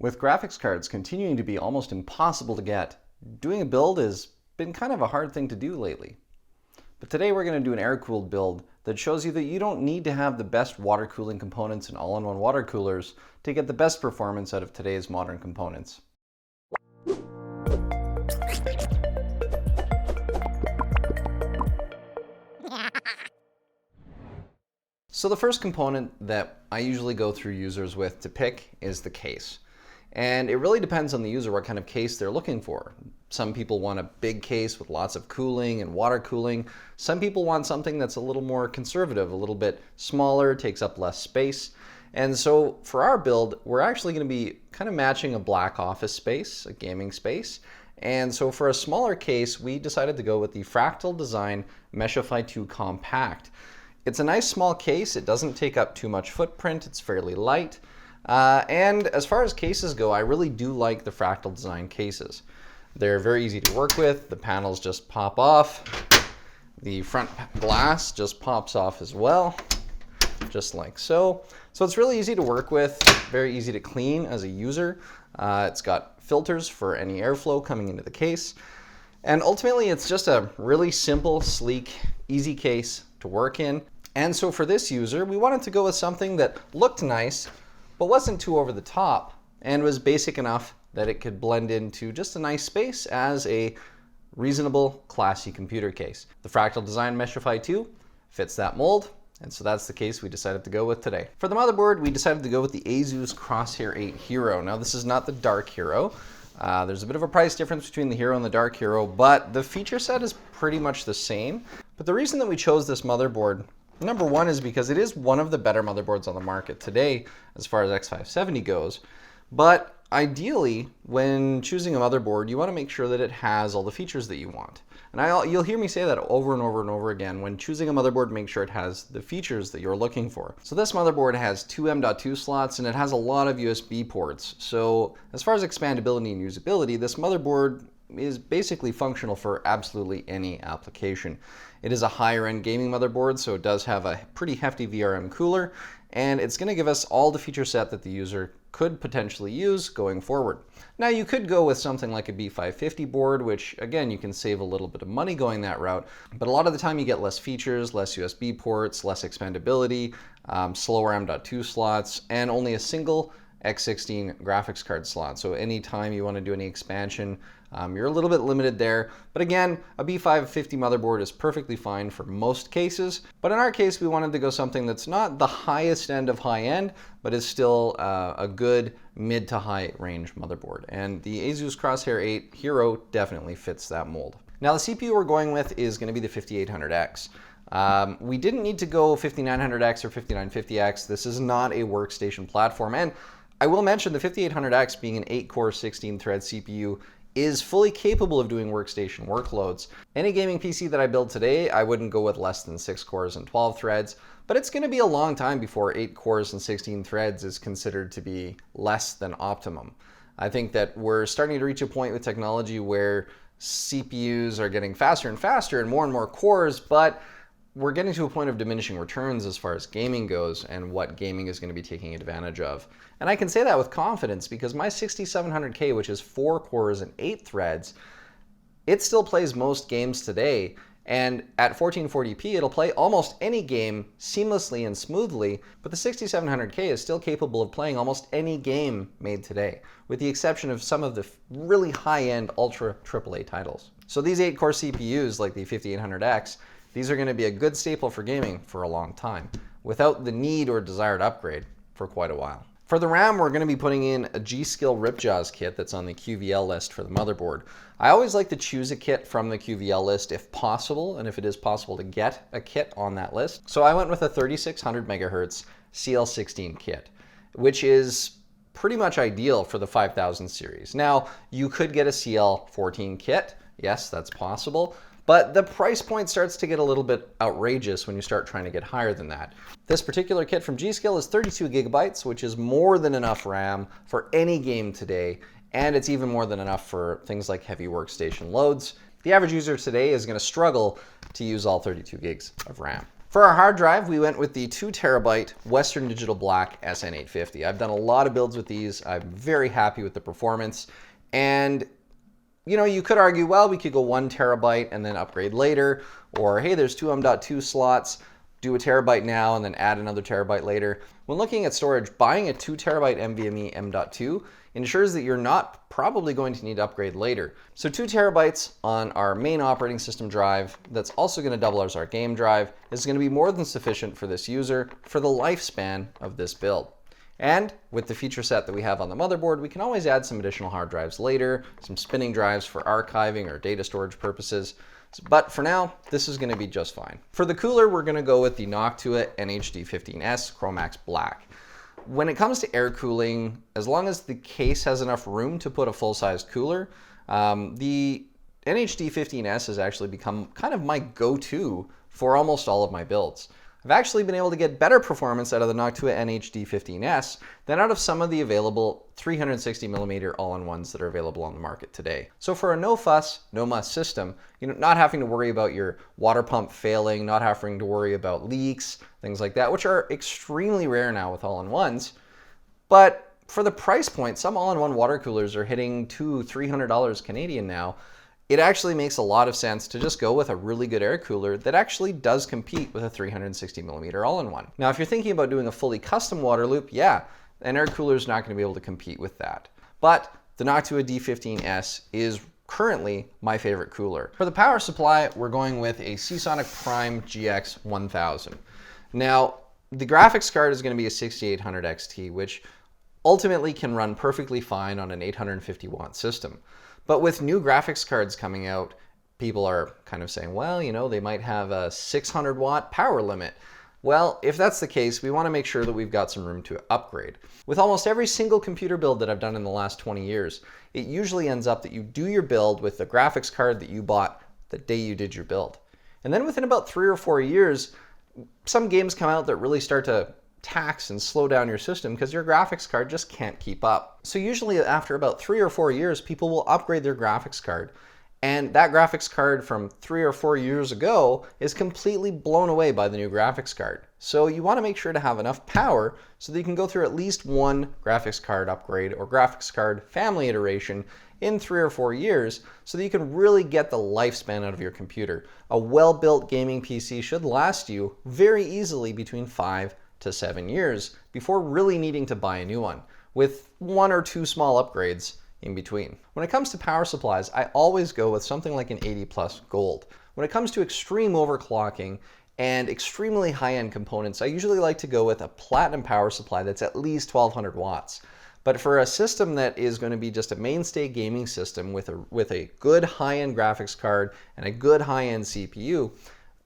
With graphics cards continuing to be almost impossible to get, doing a build has been kind of a hard thing to do lately. But today we're going to do an air-cooled build that shows you that you don't need to have the best water cooling components and all-in-one water coolers to get the best performance out of today's modern components. So the first component that I usually go through users with to pick is the case. And it really depends on the user what kind of case they're looking for. Some people want a big case with lots of cooling and water cooling. Some people want something that's a little more conservative, a little bit smaller, takes up less space. And so for our build, we're actually going to be kind of matching a black office space, a gaming space. And so for a smaller case, we decided to go with the Fractal design Meshify 2 Compact. It's a nice small case. It doesn't take up too much footprint. It's fairly light. And as far as cases go, I really do like the Fractal design cases. They're very easy to work with. The panels just pop off. The front glass just pops off as well, just like so. So it's really easy to work with, very easy to clean as a user. It's got filters for any airflow coming into the case. And ultimately, it's just a really simple, sleek, easy case to work in. And so for this user, we wanted to go with something that looked nice, but wasn't too over the top and was basic enough that it could blend into just a nice space as a reasonable, classy computer case. The Fractal design Meshify 2 fits that mold, and so that's the case we decided to go with today. For the motherboard, we decided to go with the ASUS Crosshair 8 Hero. Now, this is not the Dark Hero. There's a bit of a price difference between the Hero and the Dark Hero, but the feature set is pretty much the same. But the reason that we chose this motherboard, number one, is because it is one of the better motherboards on the market today as far as X570 goes. But ideally, when choosing a motherboard, you want to make sure that it has all the features that you want. And you'll hear me say that over and over and over again. When choosing a motherboard, make sure it has the features that you're looking for. So this motherboard has two M.2 slots and it has a lot of USB ports. So as far as expandability and usability, this motherboard is basically functional for absolutely any application. It is a higher end gaming motherboard, so it does have a pretty hefty VRM cooler, and it's going to give us all the feature set that the user could potentially use going forward. Now, you could go with something like a B550 board, which again, you can save a little bit of money going that route, but a lot of the time you get less features, less USB ports, less expandability, slower M.2 slots, and only a single X16 graphics card slot. So anytime you want to do any expansion, you're a little bit limited there. But again, a B550 motherboard is perfectly fine for most cases. But in our case, we wanted to go something that's not the highest end of high end, but is still a good mid to high range motherboard. And the ASUS Crosshair 8 Hero definitely fits that mold. Now, the CPU we're going with is going to be the 5800X. We didn't need to go 5900X or 5950X. This is not a workstation platform. And I will mention the 5800X, being an 8-core 16-thread CPU, is fully capable of doing workstation workloads. Any gaming PC that I build today, I wouldn't go with less than 6 cores and 12 threads, but it's going to be a long time before 8 cores and 16 threads is considered to be less than optimum. I think that we're starting to reach a point with technology where CPUs are getting faster and faster and more cores, but we're getting to a point of diminishing returns as far as gaming goes and what gaming is going to be taking advantage of. And I can say that with confidence because my 6700K, which is 4 cores and 8 threads, it still plays most games today. And at 1440p, it'll play almost any game seamlessly and smoothly, but the 6700K is still capable of playing almost any game made today, with the exception of some of the really high-end ultra AAA titles. So these 8-core CPUs, like the 5800X, these are going to be a good staple for gaming for a long time, without the need or desired upgrade for quite a while. For the RAM, we're going to be putting in a G.SKILL Ripjaws kit that's on the QVL list for the motherboard. I always like to choose a kit from the QVL list if possible, and if it is possible to get a kit on that list. So I went with a 3600 megahertz CL16 kit, which is pretty much ideal for the 5000 series. Now, you could get a CL14 kit. Yes, that's possible. But the price point starts to get a little bit outrageous when you start trying to get higher than that. This particular kit from G.SKILL is 32 gigabytes, which is more than enough RAM for any game today, and it's even more than enough for things like heavy workstation loads. The average user today is going to struggle to use all 32 gigs of RAM. For our hard drive, we went with the 2 terabyte Western Digital Black SN850. I've done a lot of builds with these. I'm very happy with the performance. And you know, you could argue, well, we could go 1 terabyte and then upgrade later, or hey, there's 2 M.2 slots, do a terabyte now and then add another terabyte later. When looking at storage, buying a 2 terabyte NVMe M.2 ensures that you're not probably going to need to upgrade later. So 2 terabytes on our main operating system drive, that's also going to double as our game drive, is going to be more than sufficient for this user for the lifespan of this build. And with the feature set that we have on the motherboard, we can always add some additional hard drives later, some spinning drives for archiving or data storage purposes. But for now, this is going to be just fine. For the cooler, we're going to go with the Noctua NH-D15S Chromax Black. When it comes to air cooling, as long as the case has enough room to put a full-sized cooler, the NH-D15S has actually become kind of my go-to for almost all of my builds. I've actually been able to get better performance out of the Noctua NH-D15S than out of some of the available 360mm all-in-ones that are available on the market today. So for a no-fuss, no-muss system, not having to worry about your water pump failing, not having to worry about leaks, things like that, which are extremely rare now with all-in-ones. But for the price point, some all-in-one water coolers are hitting $200–300 Canadian now. It actually makes a lot of sense to just go with a really good air cooler that actually does compete with a 360mm all-in-one. Now, if you're thinking about doing a fully custom water loop, yeah, an air cooler is not going to be able to compete with that. But the Noctua D15S is currently my favorite cooler. For the power supply, we're going with a Seasonic Prime GX1000. Now, the graphics card is going to be a 6800 XT, which ultimately can run perfectly fine on an 850 watt system. But with new graphics cards coming out, people are kind of saying, well, they might have a 600 watt power limit. Well, if that's the case, we want to make sure that we've got some room to upgrade. With almost every single computer build that I've done in the last 20 years, it usually ends up that you do your build with the graphics card that you bought the day you did your build. And then within about 3 or 4 years, some games come out that really start to tax and slow down your system because your graphics card just can't keep up. So usually after about 3 or 4 years, people will upgrade their graphics card. And that graphics card from 3 or 4 years ago is completely blown away by the new graphics card. So you want to make sure to have enough power so that you can go through at least one graphics card upgrade or graphics card family iteration in 3 or 4 years so that you can really get the lifespan out of your computer. A well-built gaming PC should last you very easily between 5 to 7 years before really needing to buy a new one, with 1 or 2 small upgrades in between. When it comes to power supplies, I always go with something like an 80 Plus Gold. When it comes to extreme overclocking and extremely high-end components, I usually like to go with a platinum power supply that's at least 1200 watts. But for a system that is going to be just a mainstay gaming system with a good high-end graphics card and a good high-end CPU,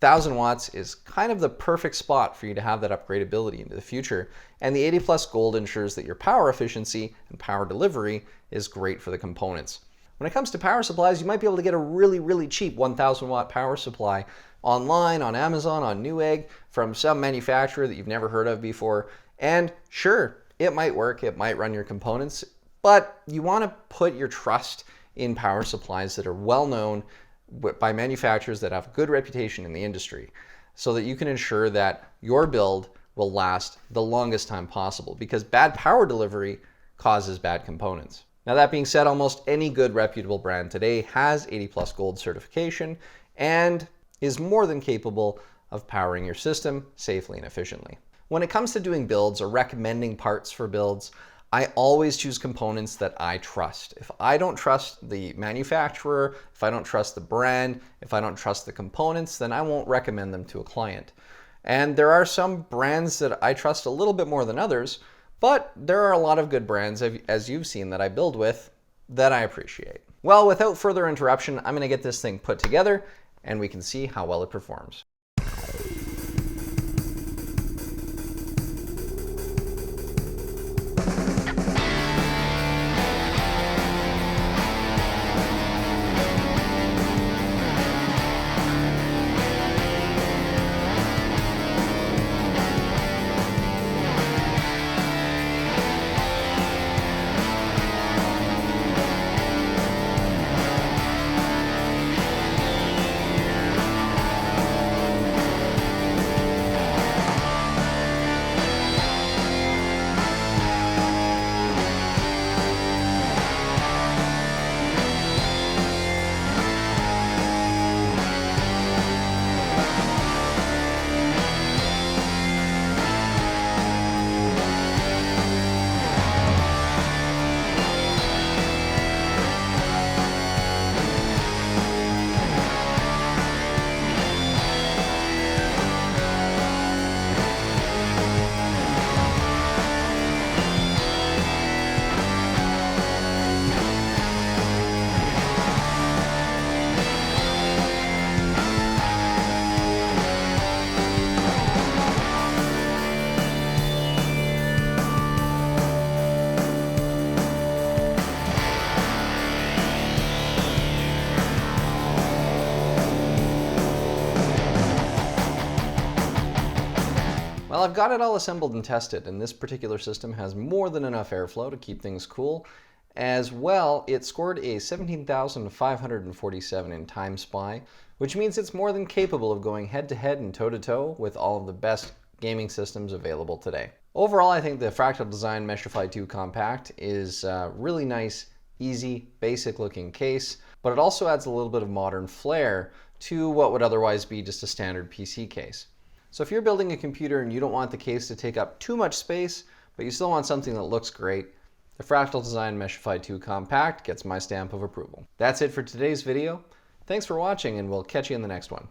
1000 watts is kind of the perfect spot for you to have that upgradability into the future. And the 80 Plus Gold ensures that your power efficiency and power delivery is great for the components. When it comes to power supplies, you might be able to get a really, really cheap 1000 watt power supply online, on Amazon, on Newegg, from some manufacturer that you've never heard of before. And sure, it might work, it might run your components, but you want to put your trust in power supplies that are well known by manufacturers that have a good reputation in the industry so that you can ensure that your build will last the longest time possible, because bad power delivery causes bad components. Now, that being said, almost any good reputable brand today has 80 Plus Gold certification and is more than capable of powering your system safely and efficiently. When it comes to doing builds or recommending parts for builds, I always choose components that I trust. If I don't trust the manufacturer, if I don't trust the brand, if I don't trust the components, then I won't recommend them to a client. And there are some brands that I trust a little bit more than others, but there are a lot of good brands, as you've seen, that I build with that I appreciate. Well, without further interruption, I'm gonna get this thing put together and we can see how well it performs. Well, I've got it all assembled and tested, and this particular system has more than enough airflow to keep things cool. As well, it scored a 17,547 in time spy, which means it's more than capable of going head-to-head and toe-to-toe with all of the best gaming systems available today. Overall, I think the Fractal Design Meshify 2 Compact is a really nice, easy, basic-looking case, but it also adds a little bit of modern flair to what would otherwise be just a standard PC case. So if you're building a computer and you don't want the case to take up too much space, but you still want something that looks great, the Fractal Design Meshify 2 Compact gets my stamp of approval. That's it for today's video. Thanks for watching, and we'll catch you in the next one.